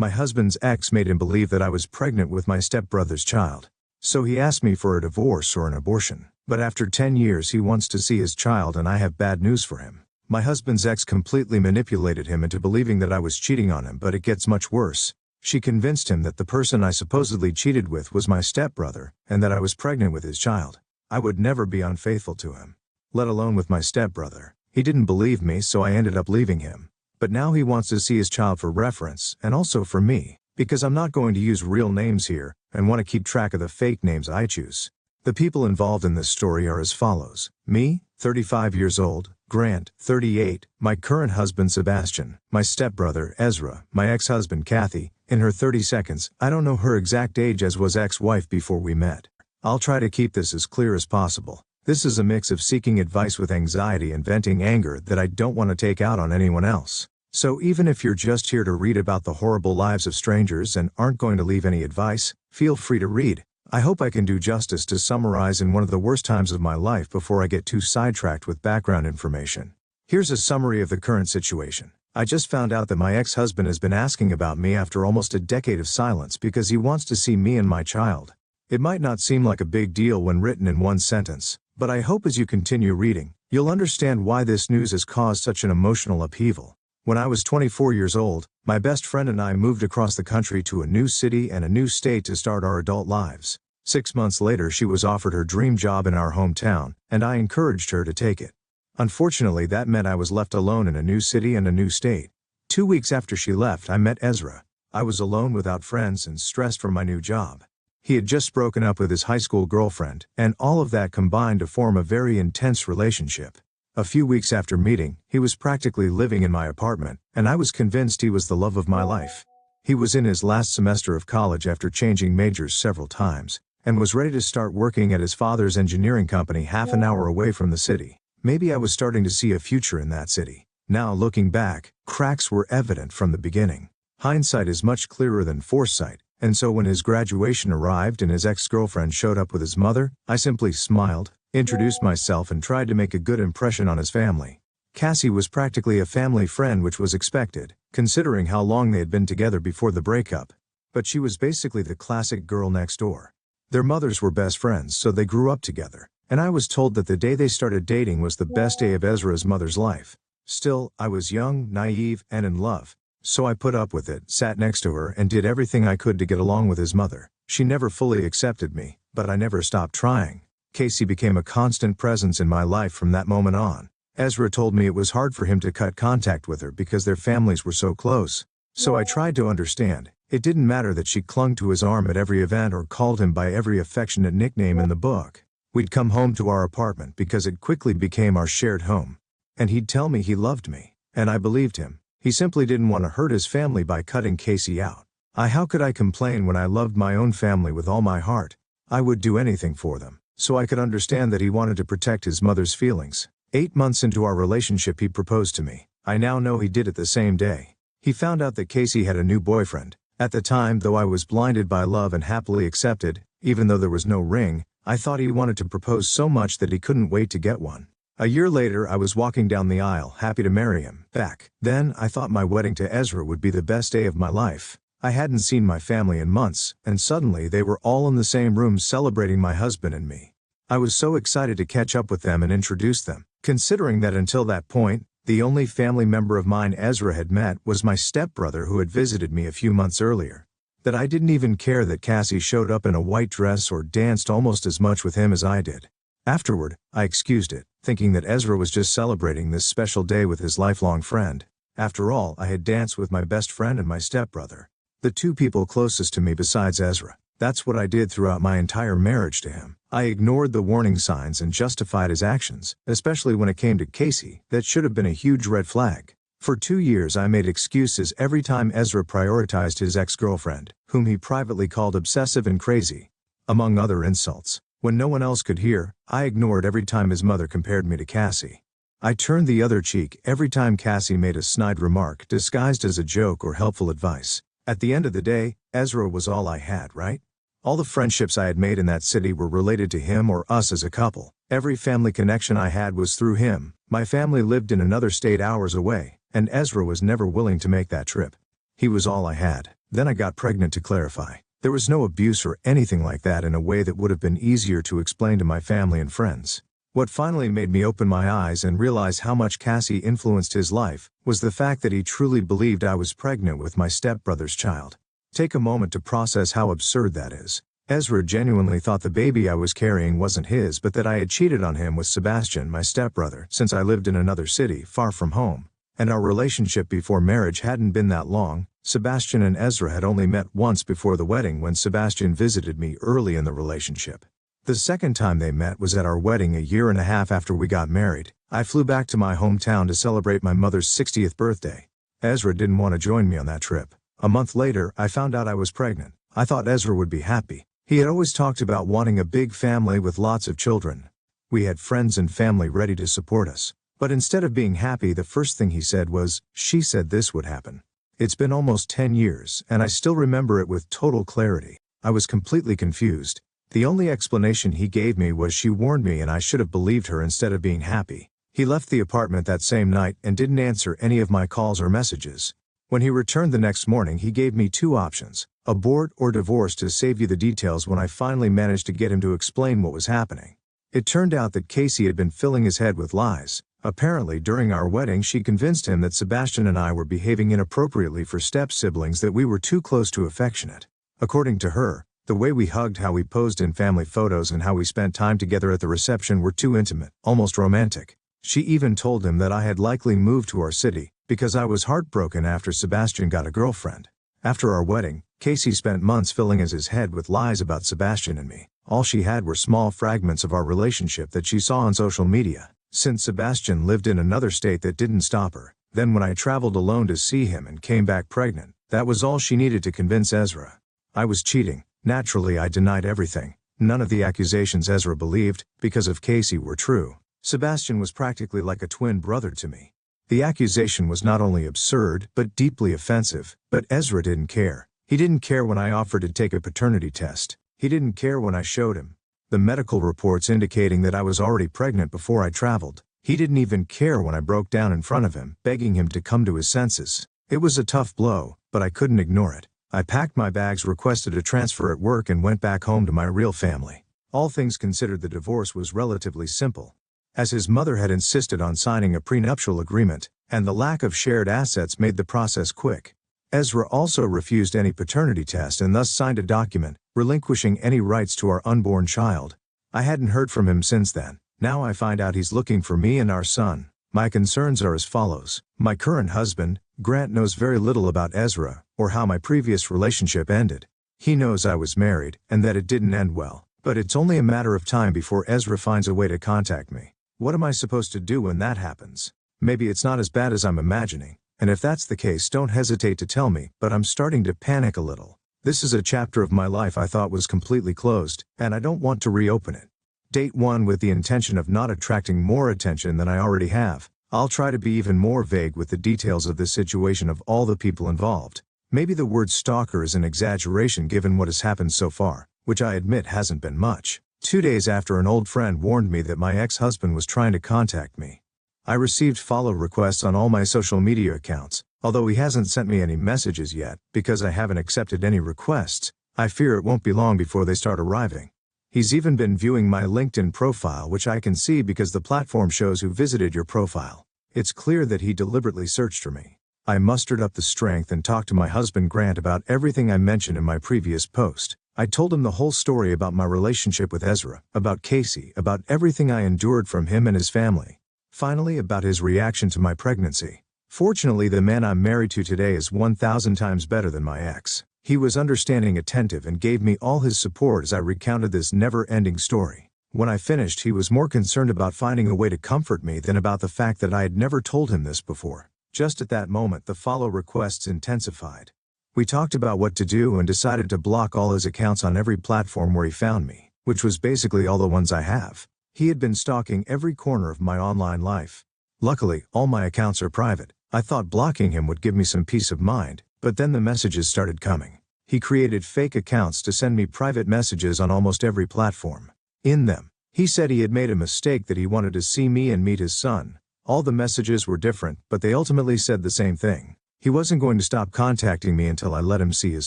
My husband's ex made him believe that I was pregnant with my stepbrother's child. So he asked me for a divorce or an abortion. But after 10 years he wants to see his child, and I have bad news for him. My husband's ex completely manipulated him into believing that I was cheating on him, but it gets much worse. She convinced him that the person I supposedly cheated with was my stepbrother, and that I was pregnant with his child. I would never be unfaithful to him, let alone with my stepbrother. He didn't believe me, so I ended up leaving him. But now he wants to see his child for reference, and also for me, because I'm not going to use real names here, and want to keep track of the fake names I choose. The people involved in this story are as follows: me, 35 years old, Grant, 38, my current husband Sebastian, my stepbrother Ezra, my ex-husband Kathy, in her 30 seconds. I don't know her exact age, as was ex-wife before we met. I'll try to keep this as clear as possible. This is a mix of seeking advice with anxiety and venting anger that I don't want to take out on anyone else. So even if you're just here to read about the horrible lives of strangers and aren't going to leave any advice, feel free to read. I hope I can do justice to summarize in one of the worst times of my life before I get too sidetracked with background information. Here's a summary of the current situation. I just found out that my ex-husband has been asking about me after almost a decade of silence because he wants to see me and my child. It might not seem like a big deal when written in one sentence, but I hope as you continue reading, you'll understand why this news has caused such an emotional upheaval. When I was 24 years old, my best friend and I moved across the country to a new city and a new state to start our adult lives. 6 months later, she was offered her dream job in our hometown, and I encouraged her to take it. Unfortunately, that meant I was left alone in a new city and a new state. 2 weeks after she left, I met Ezra. I was alone without friends and stressed from my new job. He had just broken up with his high school girlfriend, and all of that combined to form a very intense relationship. A few weeks after meeting, he was practically living in my apartment, and I was convinced he was the love of my life. He was in his last semester of college after changing majors several times, and was ready to start working at his father's engineering company half an hour away from the city. Maybe I was starting to see a future in that city. Now looking back, cracks were evident from the beginning. Hindsight is much clearer than foresight, and so when his graduation arrived and his ex-girlfriend showed up with his mother, I simply smiled, introduced myself, and tried to make a good impression on his family. Cassie was practically a family friend, which was expected, considering how long they had been together before the breakup. But she was basically the classic girl next door. Their mothers were best friends, so they grew up together, and I was told that the day they started dating was the best day of Ezra's mother's life. Still, I was young, naive, and in love, so I put up with it, sat next to her, and did everything I could to get along with his mother. She never fully accepted me, but I never stopped trying. Casey became a constant presence in my life from that moment on. Ezra told me it was hard for him to cut contact with her because their families were so close. So I tried to understand. It didn't matter that she clung to his arm at every event or called him by every affectionate nickname in the book. We'd come home to our apartment because it quickly became our shared home. And he'd tell me he loved me, and I believed him. He simply didn't want to hurt his family by cutting Casey out. How could I complain when I loved my own family with all my heart? I would do anything for them. So I could understand that he wanted to protect his mother's feelings. 8 months into our relationship, he proposed to me. I now know he did it the same day. He found out that Casey had a new boyfriend. At the time, though I was blinded by love and happily accepted, even though there was no ring, I thought he wanted to propose so much that he couldn't wait to get one. A year later, I was walking down the aisle, happy to marry him. Back then, I thought my wedding to Ezra would be the best day of my life. I hadn't seen my family in months, and suddenly they were all in the same room celebrating my husband and me. I was so excited to catch up with them and introduce them, considering that until that point, the only family member of mine Ezra had met was my stepbrother who had visited me a few months earlier. That I didn't even care that Cassie showed up in a white dress or danced almost as much with him as I did. Afterward, I excused it, thinking that Ezra was just celebrating this special day with his lifelong friend. After all, I had danced with my best friend and my stepbrother, the two people closest to me besides Ezra. That's what I did throughout my entire marriage to him. I ignored the warning signs and justified his actions, especially when it came to Casey. That should have been a huge red flag. For 2 years I made excuses every time Ezra prioritized his ex-girlfriend, whom he privately called obsessive and crazy, among other insults. When no one else could hear, I ignored every time his mother compared me to Cassie. I turned the other cheek every time Cassie made a snide remark disguised as a joke or helpful advice. At the end of the day, Ezra was all I had, right? All the friendships I had made in that city were related to him or us as a couple. Every family connection I had was through him. My family lived in another state hours away, and Ezra was never willing to make that trip. He was all I had. Then I got pregnant to clarify. There was no abuse or anything like that in a way that would have been easier to explain to my family and friends. What finally made me open my eyes and realize how much Cassie influenced his life was the fact that he truly believed I was pregnant with my stepbrother's child. Take a moment to process how absurd that is. Ezra genuinely thought the baby I was carrying wasn't his, but that I had cheated on him with Sebastian, my stepbrother, since I lived in another city, far from home. And our relationship before marriage hadn't been that long. Sebastian and Ezra had only met once before the wedding when Sebastian visited me early in the relationship. The second time they met was at our wedding a year and a half after we got married. I flew back to my hometown to celebrate my mother's 60th birthday. Ezra didn't want to join me on that trip. A month later, I found out I was pregnant. I thought Ezra would be happy. He had always talked about wanting a big family with lots of children. We had friends and family ready to support us. But instead of being happy, the first thing he said was, "She said this would happen." It's been almost 10 years, and I still remember it with total clarity. I was completely confused. The only explanation he gave me was she warned me and I should have believed her instead of being happy. He left the apartment that same night and didn't answer any of my calls or messages. When he returned the next morning, he gave me two options: abort or divorce. To save you the details, when I finally managed to get him to explain what was happening, it turned out that Casey had been filling his head with lies. Apparently, during our wedding, she convinced him that Sebastian and I were behaving inappropriately for step-siblings, that we were too close to affectionate. According to her, the way we hugged, how we posed in family photos, and how we spent time together at the reception were too intimate, almost romantic. She even told him that I had likely moved to our city because I was heartbroken after Sebastian got a girlfriend. After our wedding, Casey spent months filling his head with lies about Sebastian and me. All she had were small fragments of our relationship that she saw on social media. Since Sebastian lived in another state, that didn't stop her. Then when I traveled alone to see him and came back pregnant, that was all she needed to convince Ezra I was cheating. Naturally, I denied everything. None of the accusations Ezra believed, because of Casey, were true. Sebastian was practically like a twin brother to me. The accusation was not only absurd, but deeply offensive. But Ezra didn't care. He didn't care when I offered to take a paternity test. He didn't care when I showed him the medical reports indicating that I was already pregnant before I traveled. He didn't even care when I broke down in front of him, begging him to come to his senses. It was a tough blow, but I couldn't ignore it. I packed my bags, requested a transfer at work, and went back home to my real family. All things considered, the divorce was relatively simple, as his mother had insisted on signing a prenuptial agreement, and the lack of shared assets made the process quick. Ezra also refused any paternity test and thus signed a document relinquishing any rights to our unborn child. I hadn't heard from him since then. Now I find out he's looking for me and our son. My concerns are as follows. My current husband, Grant, knows very little about Ezra or how my previous relationship ended. He knows I was married and that it didn't end well, but it's only a matter of time before Ezra finds a way to contact me. What am I supposed to do when that happens? Maybe it's not as bad as I'm imagining, and if that's the case, don't hesitate to tell me, but I'm starting to panic a little. This is a chapter of my life I thought was completely closed, and I don't want to reopen it. Date 1. With the intention of not attracting more attention than I already have, I'll try to be even more vague with the details of this situation of all the people involved. Maybe the word stalker is an exaggeration given what has happened so far, which I admit hasn't been much. 2 days after an old friend warned me that my ex-husband was trying to contact me, I received follow requests on all my social media accounts. Although he hasn't sent me any messages yet, because I haven't accepted any requests, I fear it won't be long before they start arriving. He's even been viewing my LinkedIn profile, which I can see because the platform shows who visited your profile. It's clear that he deliberately searched for me. I mustered up the strength and talked to my husband Grant about everything I mentioned in my previous post. I told him the whole story about my relationship with Ezra, about Casey, about everything I endured from him and his family. Finally, about his reaction to my pregnancy. Fortunately, the man I'm married to today is 1,000 times better than my ex. He was understanding, attentive, and gave me all his support as I recounted this never-ending story. When I finished, he was more concerned about finding a way to comfort me than about the fact that I had never told him this before. Just at that moment, the follow requests intensified. We talked about what to do and decided to block all his accounts on every platform where he found me, which was basically all the ones I have. He had been stalking every corner of my online life. Luckily, all my accounts are private. I thought blocking him would give me some peace of mind, but then the messages started coming. He created fake accounts to send me private messages on almost every platform. In them, he said he had made a mistake, that he wanted to see me and meet his son. All the messages were different, but they ultimately said the same thing. He wasn't going to stop contacting me until I let him see his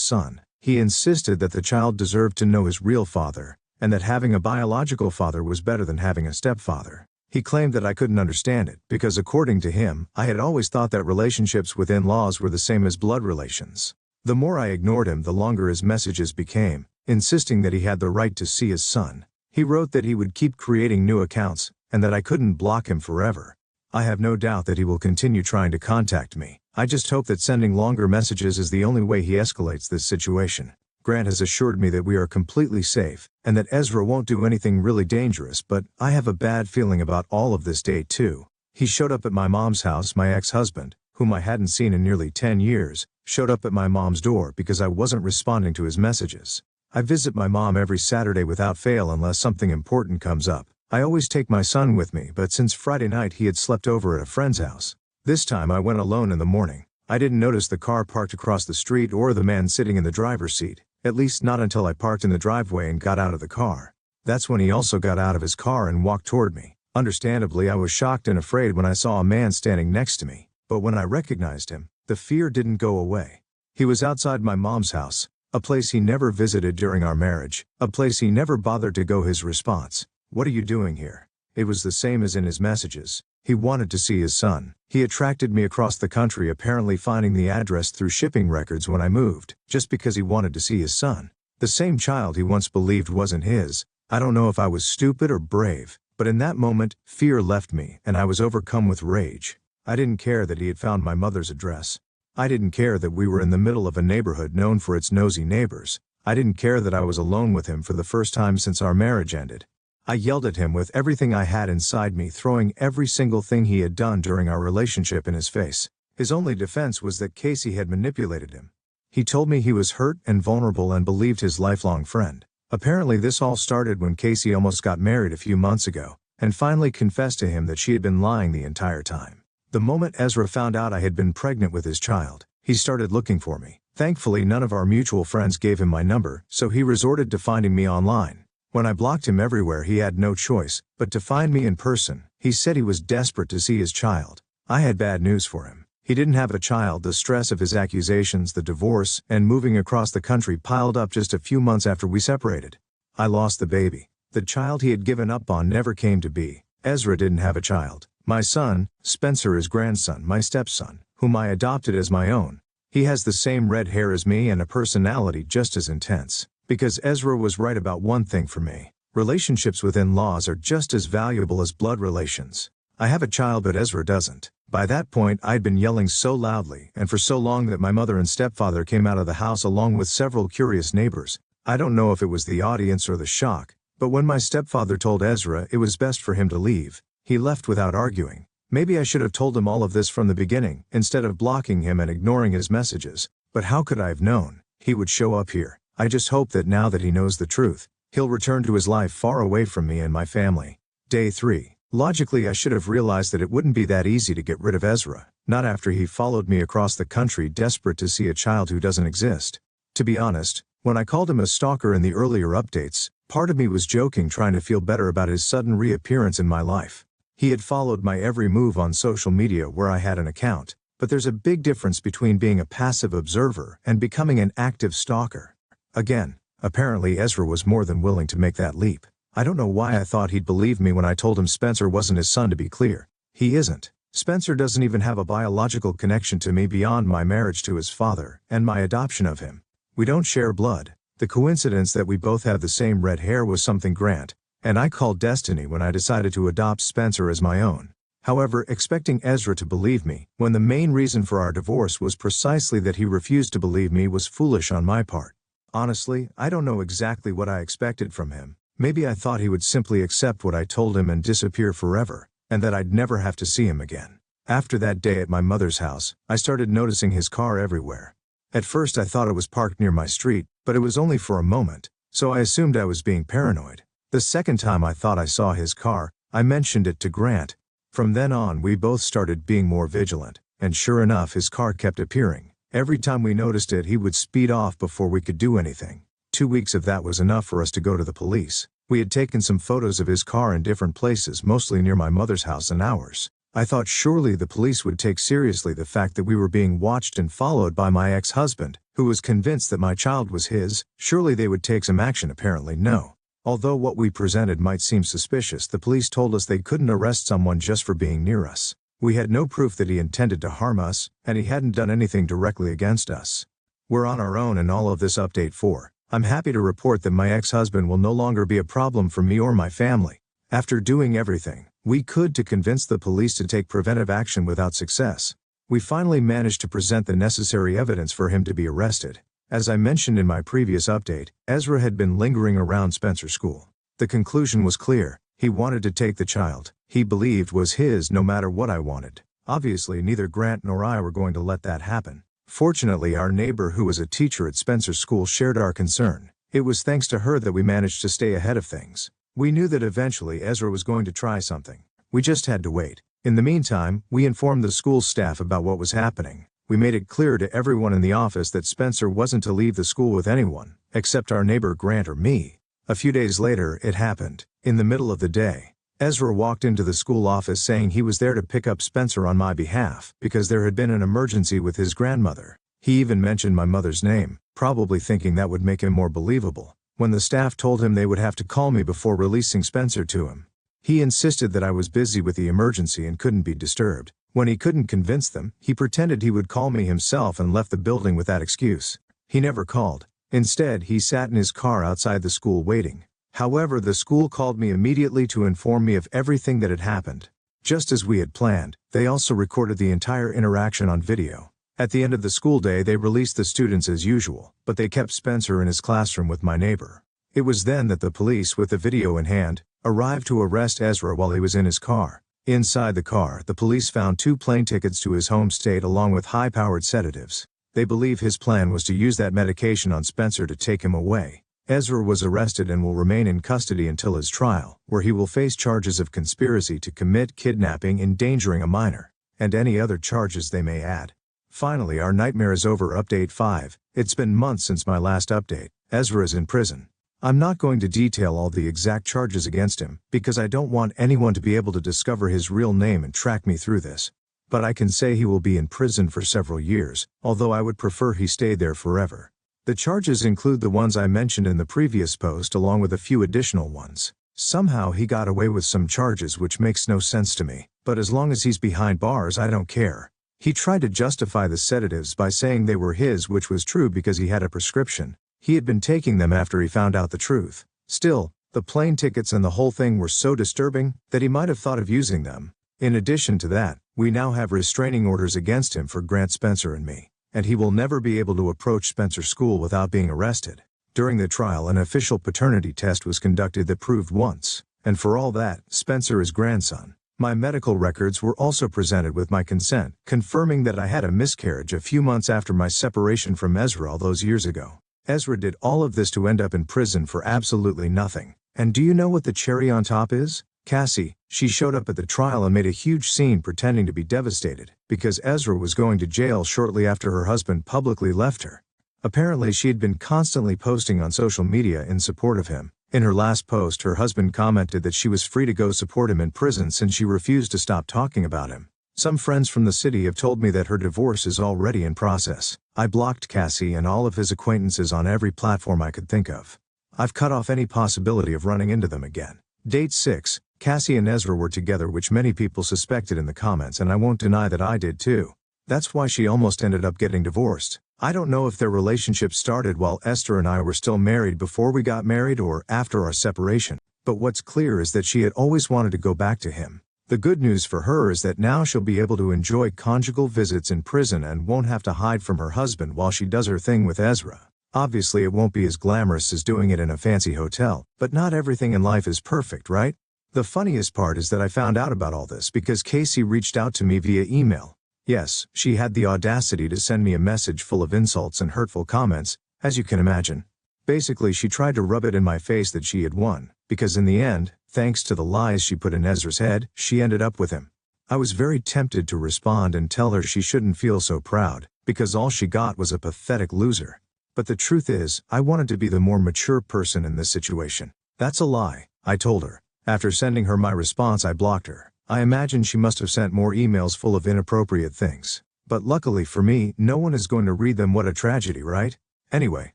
son. He insisted that the child deserved to know his real father, and that having a biological father was better than having a stepfather. He claimed that I couldn't understand it, because according to him, I had always thought that relationships with in-laws were the same as blood relations. The more I ignored him, the longer his messages became, insisting that he had the right to see his son. He wrote that he would keep creating new accounts, and that I couldn't block him forever. I have no doubt that he will continue trying to contact me. I just hope that sending longer messages is the only way he escalates this situation. Grant has assured me that we are completely safe, and that Ezra won't do anything really dangerous, but I have a bad feeling about all of this day too. He showed up at my mom's house. My ex-husband, whom I hadn't seen in nearly 10 years, showed up at my mom's door because I wasn't responding to his messages. I visit my mom every Saturday without fail unless something important comes up. I always take my son with me, but since Friday night he had slept over at a friend's house. This time I went alone in the morning. I didn't notice the car parked across the street or the man sitting in the driver's seat, at least not until I parked in the driveway and got out of the car. That's when he also got out of his car and walked toward me. Understandably, I was shocked and afraid when I saw a man standing next to me, but when I recognized him, the fear didn't go away. He was outside my mom's house, a place he never visited during our marriage, a place he never bothered to go. His response: "What are you doing here?" It was the same as in his messages. He wanted to see his son. He attracted me across the country, apparently finding the address through shipping records when I moved, just because he wanted to see his son. The same child he once believed wasn't his. I don't know if I was stupid or brave, but in that moment, fear left me and I was overcome with rage. I didn't care that he had found my mother's address. I didn't care that we were in the middle of a neighborhood known for its nosy neighbors. I didn't care that I was alone with him for the first time since our marriage ended. I yelled at him with everything I had inside me, throwing every single thing he had done during our relationship in his face. His only defense was that Casey had manipulated him. He told me he was hurt and vulnerable and believed his lifelong friend. Apparently this all started when Casey almost got married a few months ago, and finally confessed to him that she had been lying the entire time. The moment Ezra found out I had been pregnant with his child, he started looking for me. Thankfully, none of our mutual friends gave him my number, so he resorted to finding me online. When I blocked him everywhere, he had no choice but to find me in person. He said he was desperate to see his child. I had bad news for him. He didn't have a child. The stress of his accusations, the divorce, and moving across the country piled up just a few months after we separated. I lost the baby. The child he had given up on never came to be. Ezra didn't have a child. My son, Spencer, is grandson, my stepson, whom I adopted as my own. He has the same red hair as me and a personality just as intense. Because Ezra was right about one thing for me. Relationships with in-laws are just as valuable as blood relations. I have a child, but Ezra doesn't. By that point, I'd been yelling so loudly and for so long that my mother and stepfather came out of the house along with several curious neighbors. I don't know if it was the audience or the shock, but when my stepfather told Ezra it was best for him to leave, he left without arguing. Maybe I should have told him all of this from the beginning, instead of blocking him and ignoring his messages, but how could I have known he would show up here? I just hope that now that he knows the truth, he'll return to his life far away from me and my family. Day 3. Logically, I should have realized that it wouldn't be that easy to get rid of Ezra, not after he followed me across the country desperate to see a child who doesn't exist. To be honest, when I called him a stalker in the earlier updates, part of me was joking, trying to feel better about his sudden reappearance in my life. He had followed my every move on social media where I had an account, but there's a big difference between being a passive observer and becoming an active stalker. Again, apparently Ezra was more than willing to make that leap. I don't know why I thought he'd believe me when I told him Spencer wasn't his son. To be clear, he isn't. Spencer doesn't even have a biological connection to me beyond my marriage to his father and my adoption of him. We don't share blood. The coincidence that we both have the same red hair was something Grant and I called destiny when I decided to adopt Spencer as my own. However, expecting Ezra to believe me, when the main reason for our divorce was precisely that he refused to believe me, was foolish on my part. Honestly, I don't know exactly what I expected from him. Maybe I thought he would simply accept what I told him and disappear forever, and that I'd never have to see him again. After that day at my mother's house, I started noticing his car everywhere. At first I thought it was parked near my street, but it was only for a moment, so I assumed I was being paranoid. The second time I thought I saw his car, I mentioned it to Grant. From then on we both started being more vigilant, and sure enough his car kept appearing. Every time we noticed it, he would speed off before we could do anything. 2 weeks of that was enough for us to go to the police. We had taken some photos of his car in different places, mostly near my mother's house and ours. I thought surely the police would take seriously the fact that we were being watched and followed by my ex-husband, who was convinced that my child was his. Surely they would take some action. Apparently no. Although what we presented might seem suspicious, the police told us they couldn't arrest someone just for being near us. We had no proof that he intended to harm us, and he hadn't done anything directly against us. We're on our own in all of this. Update 4. I'm happy to report that my ex-husband will no longer be a problem for me or my family. After doing everything we could to convince the police to take preventive action without success, we finally managed to present the necessary evidence for him to be arrested. As I mentioned in my previous update, Ezra had been lingering around Spencer School. The conclusion was clear. He wanted to take the child he believed was his no matter what I wanted. Obviously neither Grant nor I were going to let that happen. Fortunately, our neighbor, who was a teacher at Spencer School, shared our concern. It was thanks to her that we managed to stay ahead of things. We knew that eventually Ezra was going to try something. We just had to wait. In the meantime, we informed the school staff about what was happening. We made it clear to everyone in the office that Spencer wasn't to leave the school with anyone, except our neighbor Grant or me. A few days later, it happened. In the middle of the day, Ezra walked into the school office saying he was there to pick up Spencer on my behalf because there had been an emergency with his grandmother. He even mentioned my mother's name, probably thinking that would make him more believable. When the staff told him they would have to call me before releasing Spencer to him, he insisted that I was busy with the emergency and couldn't be disturbed. When he couldn't convince them, he pretended he would call me himself and left the building with that excuse. He never called. Instead, he sat in his car outside the school waiting. However, the school called me immediately to inform me of everything that had happened. Just as we had planned, they also recorded the entire interaction on video. At the end of the school day, they released the students as usual, but they kept Spencer in his classroom with my neighbor. It was then that the police, with the video in hand, arrived to arrest Ezra while he was in his car. Inside the car, the police found 2 plane tickets to his home state along with high-powered sedatives. They believe his plan was to use that medication on Spencer to take him away. Ezra was arrested and will remain in custody until his trial, where he will face charges of conspiracy to commit kidnapping, endangering a minor, and any other charges they may add. Finally, our nightmare is over. Update 5. It's been months since my last update. Ezra is in prison. I'm not going to detail all the exact charges against him, because I don't want anyone to be able to discover his real name and track me through this. But I can say he will be in prison for several years, although I would prefer he stayed there forever. The charges include the ones I mentioned in the previous post along with a few additional ones. Somehow he got away with some charges which makes no sense to me, but as long as he's behind bars I don't care. He tried to justify the sedatives by saying they were his, which was true because he had a prescription. He had been taking them after he found out the truth. Still, the plane tickets and the whole thing were so disturbing that he might have thought of using them. In addition to that, we now have restraining orders against him for Grant, Spencer and me, and he will never be able to approach Spencer School without being arrested. During the trial, an official paternity test was conducted that proved once and for all that Spencer is grandson. My medical records were also presented with my consent, confirming that I had a miscarriage a few months after my separation from Ezra all those years ago. Ezra did all of this to end up in prison for absolutely nothing. And do you know what the cherry on top is? Cassie. She showed up at the trial and made a huge scene pretending to be devastated because Ezra was going to jail shortly after her husband publicly left her. Apparently she had been constantly posting on social media in support of him. In her last post, her husband commented that she was free to go support him in prison since she refused to stop talking about him. Some friends from the city have told me that her divorce is already in process. I blocked Cassie and all of his acquaintances on every platform I could think of. I've cut off any possibility of running into them again. Date 6. Cassie and Ezra were together, which many people suspected in the comments, and I won't deny that I did too. That's why she almost ended up getting divorced. I don't know if their relationship started while Esther and I were still married before we got married or after our separation, but what's clear is that she had always wanted to go back to him. The good news for her is that now she'll be able to enjoy conjugal visits in prison and won't have to hide from her husband while she does her thing with Ezra. Obviously it won't be as glamorous as doing it in a fancy hotel, but not everything in life is perfect, right? The funniest part is that I found out about all this because Casey reached out to me via email. Yes, she had the audacity to send me a message full of insults and hurtful comments, as you can imagine. Basically, she tried to rub it in my face that she had won, because in the end, thanks to the lies she put in Ezra's head, she ended up with him. I was very tempted to respond and tell her she shouldn't feel so proud, because all she got was a pathetic loser. But the truth is, I wanted to be the more mature person in this situation. That's a lie, I told her. After sending her my response, I blocked her. I imagine she must have sent more emails full of inappropriate things. But luckily for me, no one is going to read them. What a tragedy, right? Anyway,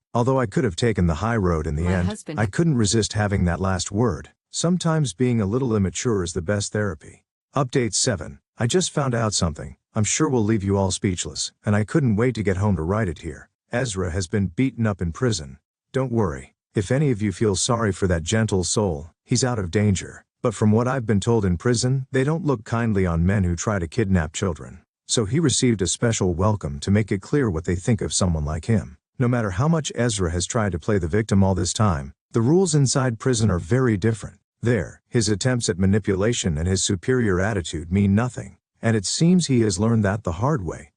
although I could have taken the high road in the end, I couldn't resist having that last word. Sometimes being a little immature is the best therapy. Update 7. I just found out something. I'm sure will leave you all speechless, and I couldn't wait to get home to write it here. Ezra has been beaten up in prison. Don't worry. If any of you feel sorry for that gentle soul, he's out of danger. But from what I've been told in prison, they don't look kindly on men who try to kidnap children. So he received a special welcome to make it clear what they think of someone like him. No matter how much Ezra has tried to play the victim all this time, the rules inside prison are very different. There, his attempts at manipulation and his superior attitude mean nothing. And it seems he has learned that the hard way.